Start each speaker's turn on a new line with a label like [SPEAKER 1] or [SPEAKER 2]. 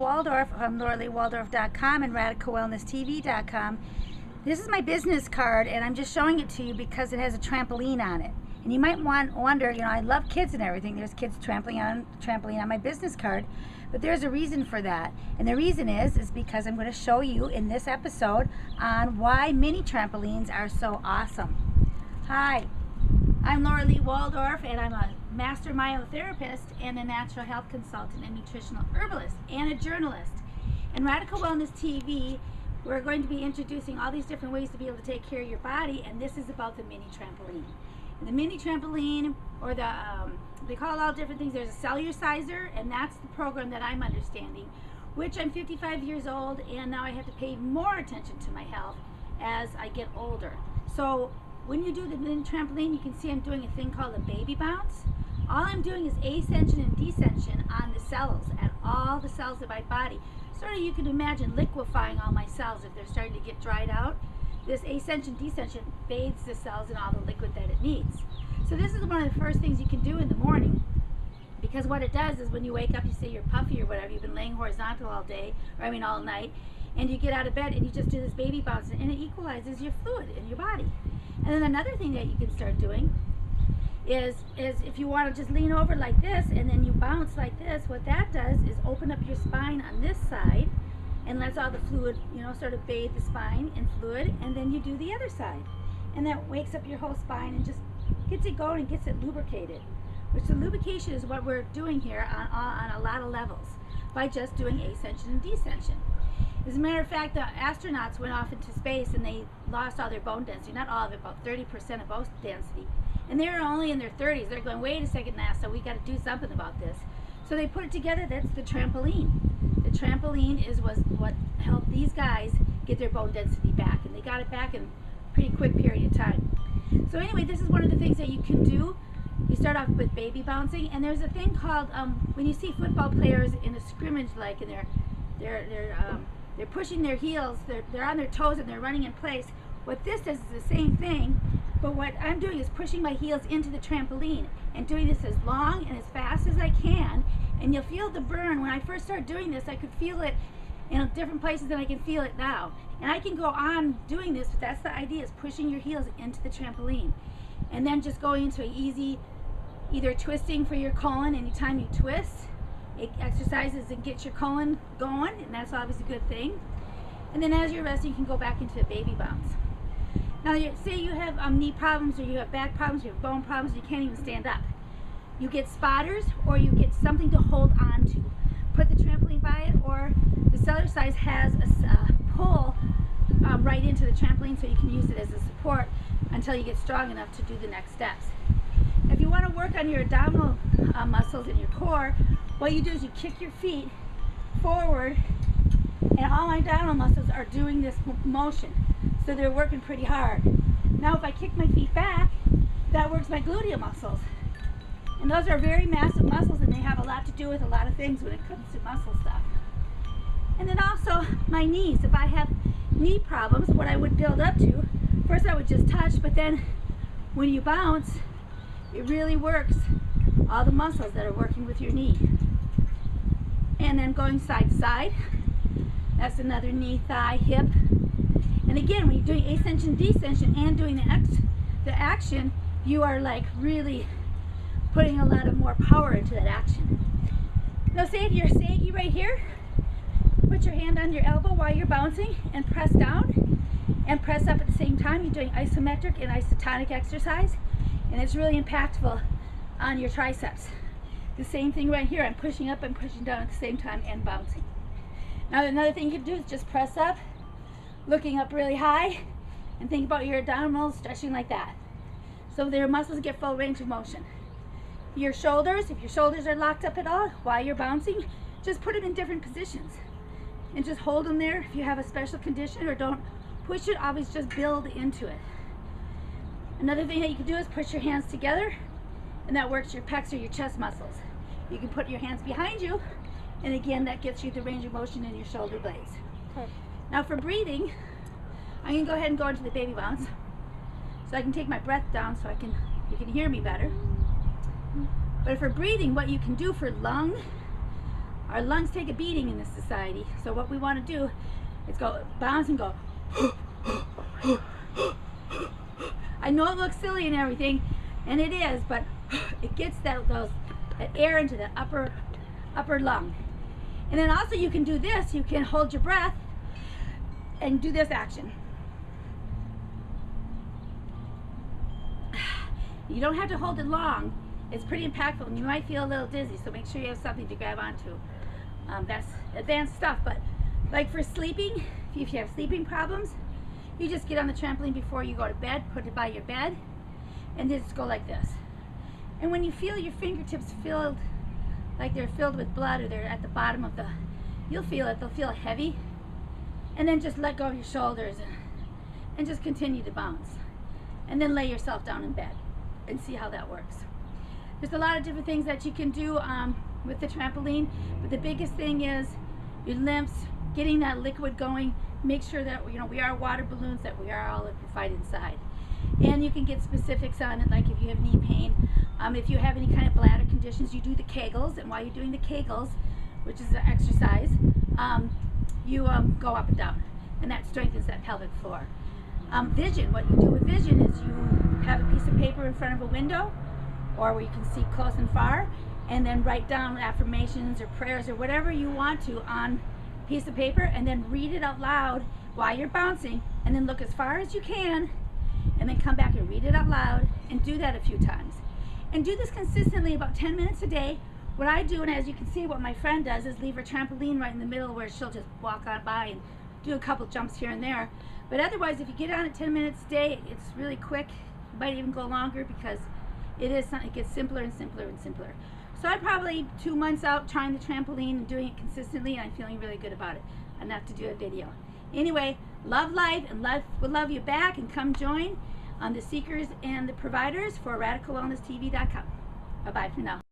[SPEAKER 1] Waldorf on LaurahWaldorf.com and RadicalWellnessTV.com. This is my business card, and I'm just showing it to you because it has a trampoline on it. And you might wonder, I love kids and everything. There's kids trampoline on my business card, but there's a reason for that. And the reason is because I'm going to show you in this episode on why mini trampolines are so awesome. Hi, I'm Laurah Lee Waldorf, and I'm a master myotherapist and a natural health consultant and nutritional herbalist and a journalist. In Radical Wellness TV, we're going to be introducing all these different ways to be able to take care of your body, and this is about the mini trampoline. And the mini trampoline, or they call it all different things. There's a cellular, and that's the program that I'm understanding, which I'm 55 years old, and now I have to pay more attention to my health as I get older. So when you do the mini trampoline, you can see I'm doing a thing called a baby bounce. All I'm doing is ascension and descension on the cells, at all the cells of my body. Sort of, you can imagine liquefying all my cells if they're starting to get dried out. This ascension descension bathes the cells in all the liquid that it needs. So this is one of the first things you can do in the morning, because what it does is when you wake up, you say you're puffy or whatever, you've been laying horizontal all day, or all night, and you get out of bed and you just do this baby bounce, and it equalizes your fluid in your body. And then another thing that you can start doing is if you want to just lean over like this and then you bounce like this, what that does is open up your spine on this side and lets all the fluid, sort of bathe the spine in fluid, and then you do the other side. And that wakes up your whole spine and just gets it going and gets it lubricated. Which the lubrication is what we're doing here on a lot of levels by just doing ascension and descension. As a matter of fact, the astronauts went off into space and they lost all their bone density. Not all of it, about 30% of bone density. And they were only in their 30s. They're going, wait a second, NASA, we got to do something about this. So they put it together. That's the trampoline. The trampoline is what helped these guys get their bone density back, and they got it back in a pretty quick period of time. So anyway, this is one of the things that you can do. You start off with baby bouncing, and there's a thing called when you see football players in a scrimmage, like, and they're pushing their heels, they're on their toes and they're running in place. What this does is the same thing, but what I'm doing is pushing my heels into the trampoline and doing this as long and as fast as I can, and you'll feel the burn. When I first started doing this, I could feel it in different places than I can feel it now. And I can go on doing this, but that's the idea, is pushing your heels into the trampoline. And then just going into an easy, either twisting for your colon. Anytime you twist, it exercises and gets your colon going, and that's obviously a good thing. And then as you're resting, you can go back into a baby bounce. Now, say you have knee problems, or you have back problems, you have bone problems, you can't even stand up. You get spotters, or you get something to hold on to. Put the trampoline by it, or the cellular size has a pull right into the trampoline, so you can use it as a support until you get strong enough to do the next steps. If you want to work on your abdominal muscles in your core, what you do is you kick your feet forward, and all my abdominal muscles are doing this motion, so they're working pretty hard. Now if I kick my feet back, that works my gluteal muscles, and those are very massive muscles, and they have a lot to do with a lot of things when it comes to muscle stuff. And then also my knees. If I have knee problems, what I would build up to, first I would just touch, but then when you bounce, it really works all the muscles that are working with your knee. And then going side to side, that's another knee, thigh, hip. And again, when you're doing ascension, descension, and doing the action, you are like really putting a lot of more power into that action. Now say if you're saggy right here, put your hand on your elbow while you're bouncing and press down and press up at the same time. You're doing isometric and isotonic exercise, and it's really impactful on your triceps. The same thing right here. I'm pushing up and pushing down at the same time and bouncing. Now another thing you can do is just press up, looking up really high, and think about your abdominals stretching like that, so their muscles get full range of motion. Your shoulders, if your shoulders are locked up at all while you're bouncing, just put them in different positions and just hold them there. If you have a special condition, or don't push it, always just build into it. Another thing that you can do is push your hands together, and that works your pecs or your chest muscles. You can put your hands behind you, and again, that gets you the range of motion in your shoulder blades. Okay. Now for breathing, I'm going to go ahead and go into the baby bounce, so I can take my breath down so you can hear me better. But for breathing, what you can do for lung our lungs take a beating in this society. So what we want to do is go bounce and go. I know it looks silly and everything, and it is, but it gets that air into the upper lung. And then also you can do this. You can hold your breath and do this action. You don't have to hold it long. It's pretty impactful, and you might feel a little dizzy, so make sure you have something to grab onto. That's advanced stuff, but like for sleeping, if you have sleeping problems, you just get on the trampoline before you go to bed, put it by your bed, and just go like this. And when you feel your fingertips filled, like they're filled with blood, or they're at the bottom of you'll feel it, they'll feel heavy, and then just let go of your shoulders and just continue to bounce. And then lay yourself down in bed and see how that works. There's a lot of different things that you can do with the trampoline, but the biggest thing is your lymphs, getting that liquid going. Make sure that we are water balloons, that we are all liquefied inside. And you can get specifics on it, like if you have knee pain, if you have any kind of bladder conditions, you do the Kegels, and while you're doing the Kegels, which is an exercise, you go up and down, and that strengthens that pelvic floor. Vision, what you do with vision is you have a piece of paper in front of a window, or where you can see close and far, and then write down affirmations or prayers or whatever you want to on a piece of paper, and then read it out loud while you're bouncing, and then look as far as you can, and then come back and read it out loud, and do that a few times. And do this consistently, about 10 minutes a day. What I do, and as you can see, what my friend does, is leave her trampoline right in the middle where she'll just walk on by and do a couple jumps here and there. But otherwise, if you get on it 10 minutes a day, it's really quick. It might even go longer, because it gets simpler and simpler and simpler. So I'm probably 2 months out trying the trampoline and doing it consistently, and I'm feeling really good about it. Enough to do a video. Anyway, love life, and life will love you back, and come join the seekers and the providers for RadicalWellnessTV.com. Bye-bye for now.